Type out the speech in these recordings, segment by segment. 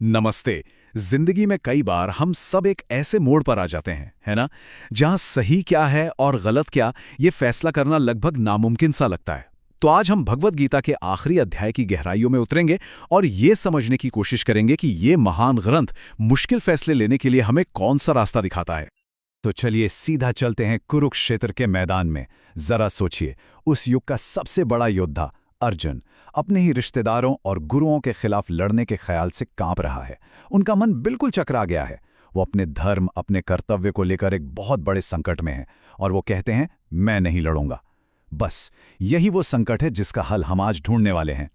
नमस्ते। जिंदगी में कई बार हम सब एक ऐसे मोड़ पर आ जाते हैं, है ना, जहां सही क्या है और गलत क्या, ये फैसला करना लगभग नामुमकिन सा लगता है। तो आज हम भगवद गीता के आखिरी अध्याय की गहराइयों में उतरेंगे और ये समझने की कोशिश करेंगे कि ये महान ग्रंथ मुश्किल फैसले लेने के लिए हमें कौन सा रास्ता दिखाता है। तो चलिए सीधा चलते हैं कुरुक्षेत्र के मैदान में। जरा सोचिए, उस युग का सबसे बड़ा योद्धा अर्जुन अपने ही रिश्तेदारों और गुरुओं के खिलाफ लड़ने के ख्याल से कांप रहा है। उनका मन बिल्कुल चकरा गया है। वो अपने धर्म, अपने कर्तव्य को लेकर एक बहुत बड़े संकट में है और वो कहते हैं, मैं नहीं लड़ूंगा। बस यही वो संकट है जिसका हल हम आज ढूंढने वाले हैं।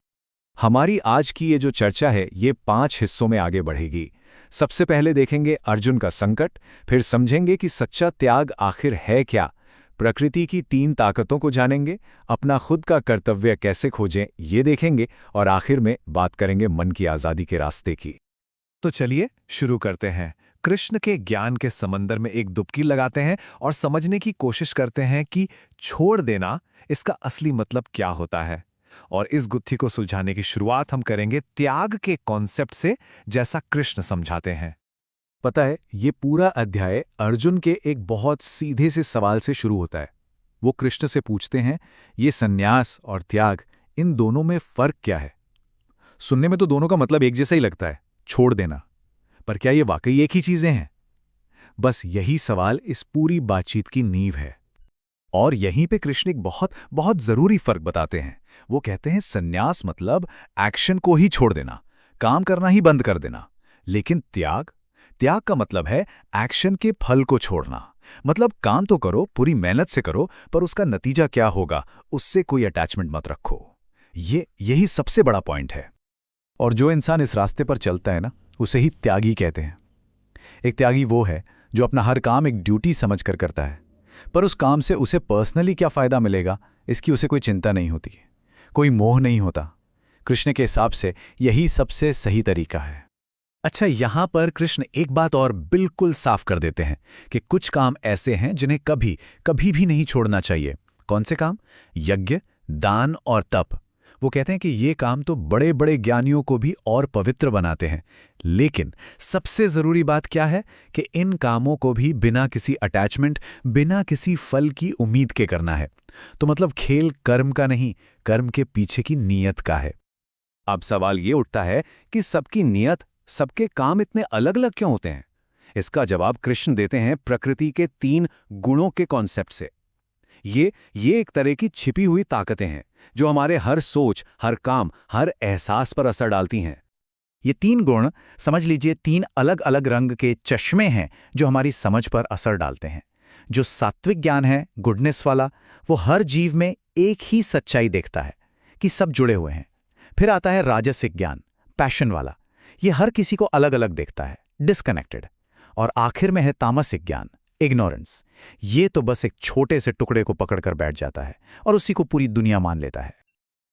हमारी आज की ये जो चर्चा है, ये 5 हिस्सों में आगे बढ़ेगी। सबसे पहले देखेंगे अर्जुन का संकट, फिर समझेंगे कि सच्चा त्याग आखिर है क्या, प्रकृति की 3 ताकतों को जानेंगे, अपना खुद का कर्तव्य कैसे खोजें ये देखेंगे, और आखिर में बात करेंगे मन की आज़ादी के रास्ते की। तो चलिए शुरू करते हैं। कृष्ण के ज्ञान के समंदर में एक डुबकी लगाते हैं और समझने की कोशिश करते हैं कि छोड़ देना, इसका असली मतलब क्या होता है। और इस गुत्थी को सुलझाने की शुरुआत हम करेंगे त्याग के कॉन्सेप्ट से, जैसा कृष्ण समझाते हैं। पता है, ये पूरा अध्याय अर्जुन के एक बहुत सीधे से सवाल से शुरू होता है। वो कृष्ण से पूछते हैं, ये सन्यास और त्याग, इन दोनों में फर्क क्या है? सुनने में तो दोनों का मतलब एक जैसा ही लगता है, छोड़ देना। पर क्या ये वाकई एक ही चीजें हैं? बस यही सवाल इस पूरी बातचीत की नींव है। और यहीं पे कृष्ण एक बहुत बहुत जरूरी फर्क बताते हैं। वो कहते हैं सन्यास मतलब एक्शन को ही छोड़ देना, काम करना ही बंद कर देना। लेकिन त्याग, त्याग का मतलब है एक्शन के फल को छोड़ना। मतलब काम तो करो, पूरी मेहनत से करो, पर उसका नतीजा क्या होगा, उससे कोई अटैचमेंट मत रखो। यही सबसे बड़ा पॉइंट है। और जो इंसान इस रास्ते पर चलता है ना, उसे ही त्यागी कहते हैं। एक त्यागी वो है जो अपना हर काम एक ड्यूटी समझकर करता है, पर उस काम से उसे पर्सनली क्या फायदा मिलेगा, इसकी उसे कोई चिंता नहीं होती, कोई मोह नहीं होता। कृष्ण के हिसाब से यही सबसे सही तरीका है। अच्छा, यहां पर कृष्ण एक बात और बिल्कुल साफ कर देते हैं कि कुछ काम ऐसे हैं जिन्हें कभी कभी भी नहीं छोड़ना चाहिए। कौन से काम? यज्ञ, दान और तप। वो कहते हैं कि ये काम तो बड़े बड़े ज्ञानियों को भी और पवित्र बनाते हैं, लेकिन सबसे जरूरी बात क्या है कि इन कामों को भी बिना किसी अटैचमेंट, बिना किसी फल की उम्मीद के करना है। तो मतलब खेल कर्म का नहीं, कर्म के पीछे की नीयत का है। अब सवाल ये उठता है कि सबकी नीयत, सबके काम इतने अलग अलग क्यों होते हैं? इसका जवाब कृष्ण देते हैं प्रकृति के 3 गुणों के कॉन्सेप्ट से। ये एक तरह की छिपी हुई ताकतें हैं जो हमारे हर सोच, हर काम, हर एहसास पर असर डालती हैं। ये 3 गुण समझ लीजिए 3 अलग अलग रंग के चश्मे हैं जो हमारी समझ पर असर डालते हैं। जो सात्विक ज्ञान है, गुडनेस वाला, वो हर जीव में एक ही सच्चाई देखता है कि सब जुड़े हुए हैं। फिर आता है राजसिक ज्ञान, पैशन वाला, ये हर किसी को अलग अलग देखता है, डिस्कनेक्टेड। और आखिर में है तामसिक ज्ञान, इग्नोरेंस। ये तो बस एक छोटे से टुकड़े को पकड़कर बैठ जाता है और उसी को पूरी दुनिया मान लेता है।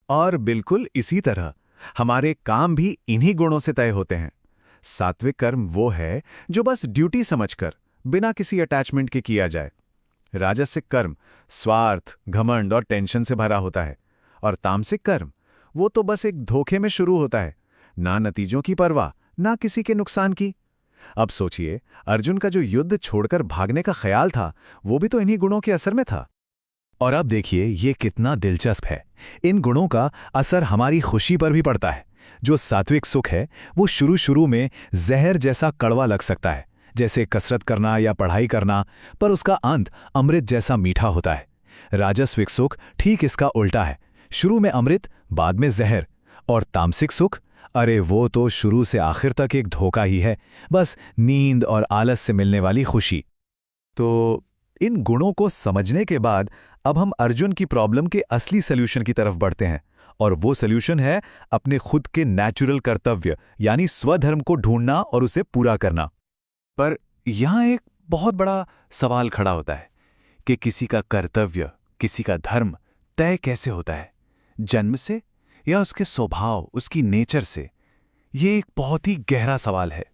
और बिल्कुल इसी तरह हमारे काम भी इन्हीं गुणों से तय होते हैं। सात्विक कर्म वो है जो बस ड्यूटी समझकर बिना किसी अटैचमेंट के किया जाए। राजसिक कर्म स्वार्थ, घमंड और टेंशन से भरा होता है। और तामसिक कर्म वो तो बस एक धोखे में शुरू होता है, ना नतीजों की परवाह, ना किसी के नुकसान की। अब सोचिए, अर्जुन का जो युद्ध छोड़कर भागने का ख्याल था, वो भी तो इन्हीं गुणों के असर में था। और अब देखिए ये कितना दिलचस्प है। इन गुणों का असर हमारी खुशी पर भी पड़ता है। जो सात्विक सुख है वो शुरू में जहर जैसा कड़वा लग सकता है, जैसे कसरत करना या पढ़ाई करना, पर उसका अंत अमृत जैसा मीठा होता है। राजस्विक सुख ठीक इसका उल्टा है, शुरू में अमृत, बाद में जहर। और तामसिक सुख, अरे वो तो शुरू से आखिर तक एक धोखा ही है, बस नींद और आलस से मिलने वाली खुशी। तो इन गुणों को समझने के बाद अब हम अर्जुन की प्रॉब्लम के असली सॉल्यूशन की तरफ बढ़ते हैं। और वो सॉल्यूशन है अपने खुद के नेचुरल कर्तव्य यानी स्वधर्म को ढूंढना और उसे पूरा करना। पर यहां एक बहुत बड़ा सवाल खड़ा होता है कि किसी का कर्तव्य, किसी का धर्म तय कैसे होता है? जन्म से या उसके स्वभाव, उसकी नेचर से? ये एक बहुत ही गहरा सवाल है।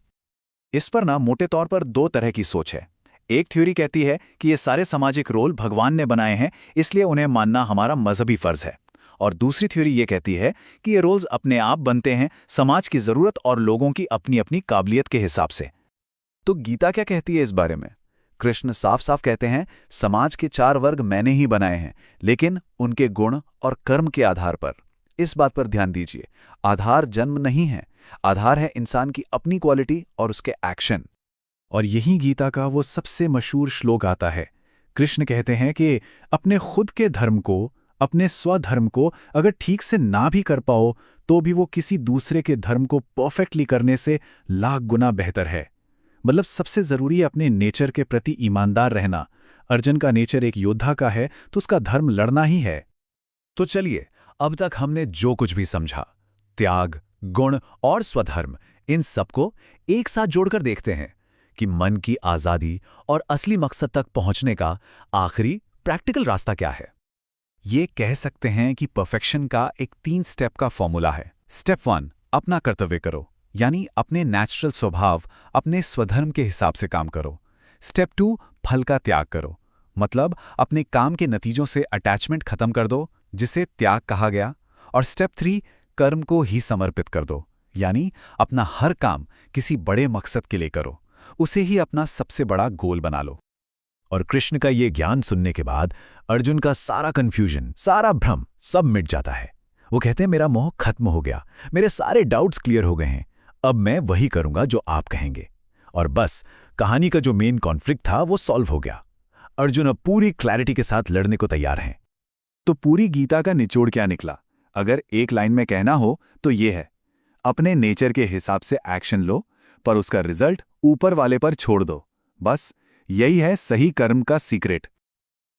इस पर ना मोटे तौर पर 2 तरह की सोच है। एक थ्योरी कहती है कि ये सारे सामाजिक रोल भगवान ने बनाए हैं, इसलिए उन्हें मानना हमारा मजहबी फर्ज है। और दूसरी थ्योरी ये कहती है कि ये रोल्स अपने आप बनते हैं समाज की ज़रूरत और लोगों की अपनी अपनी काबिलियत के हिसाब से। तो गीता क्या कहती है इस बारे में? कृष्ण साफ साफ कहते हैं, समाज के 4 वर्ग मैंने ही बनाए हैं, लेकिन उनके गुण और कर्म के आधार पर। इस बात पर ध्यान दीजिए, आधार जन्म नहीं है, आधार है इंसान की अपनी क्वालिटी और उसके एक्शन। और यही गीता का वो सबसे मशहूर श्लोक आता है। कृष्ण कहते हैं कि अपने खुद के धर्म को, अपने स्वधर्म को अगर ठीक से ना भी कर पाओ तो भी वो किसी दूसरे के धर्म को परफेक्टली करने से लाख गुना बेहतर है। मतलब सबसे जरूरी है अपने नेचर के प्रति ईमानदार रहना। अर्जुन का नेचर एक योद्धा का है तो उसका धर्म लड़ना ही है। तो चलिए, अब तक हमने जो कुछ भी समझा, त्याग, गुण और स्वधर्म, इन सबको एक साथ जोड़कर देखते हैं कि मन की आजादी और असली मकसद तक पहुंचने का आखिरी प्रैक्टिकल रास्ता क्या है। ये कह सकते हैं कि परफेक्शन का एक 3 स्टेप का फॉर्मूला है। स्टेप 1, अपना कर्तव्य करो, यानी अपने नेचुरल स्वभाव, अपने स्वधर्म के हिसाब से काम करो। स्टेप 2, फल का त्याग करो, मतलब अपने काम के नतीजों से अटैचमेंट खत्म कर दो, जिसे त्याग कहा गया। और स्टेप 3, कर्म को ही समर्पित कर दो, यानी अपना हर काम किसी बड़े मकसद के लिए करो, उसे ही अपना सबसे बड़ा गोल बना लो। और कृष्ण का ये ज्ञान सुनने के बाद अर्जुन का सारा कंफ्यूजन, सारा भ्रम सब मिट जाता है। वो कहते हैं, मेरा मोह खत्म हो गया, मेरे सारे डाउट्स क्लियर हो गए हैं, अब मैं वही करूंगा जो आप कहेंगे। और बस कहानी का जो मेन कॉन्फ्लिक्ट था वो सॉल्व हो गया। अर्जुन अब पूरी क्लैरिटी के साथ लड़ने को तैयार हैं। तो पूरी गीता का निचोड़ क्या निकला? अगर एक लाइन में कहना हो तो ये है, अपने नेचर के हिसाब से एक्शन लो, पर उसका रिजल्ट ऊपर वाले पर छोड़ दो। बस यही है सही कर्म का सीक्रेट।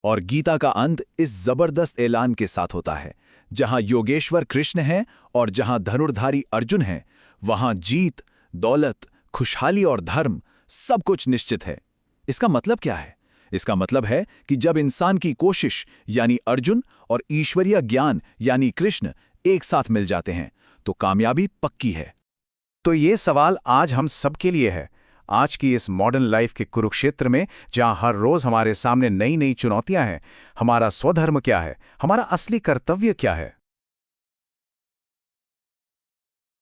और गीता का अंत इस जबरदस्त ऐलान के साथ होता है, जहां योगेश्वर कृष्ण है और जहां धनुर्धारी अर्जुन है, वहां जीत, दौलत, खुशहाली और धर्म सब कुछ निश्चित है। इसका मतलब क्या है? इसका मतलब है कि जब इंसान की कोशिश यानी अर्जुन और ईश्वरीय ज्ञान यानी कृष्ण एक साथ मिल जाते हैं तो कामयाबी पक्की है। तो ये सवाल आज हम सबके लिए है। आज की इस मॉडर्न लाइफ के कुरुक्षेत्र में, जहां हर रोज हमारे सामने नई नई चुनौतियां हैं, हमारा स्वधर्म क्या है, हमारा असली कर्तव्य क्या है?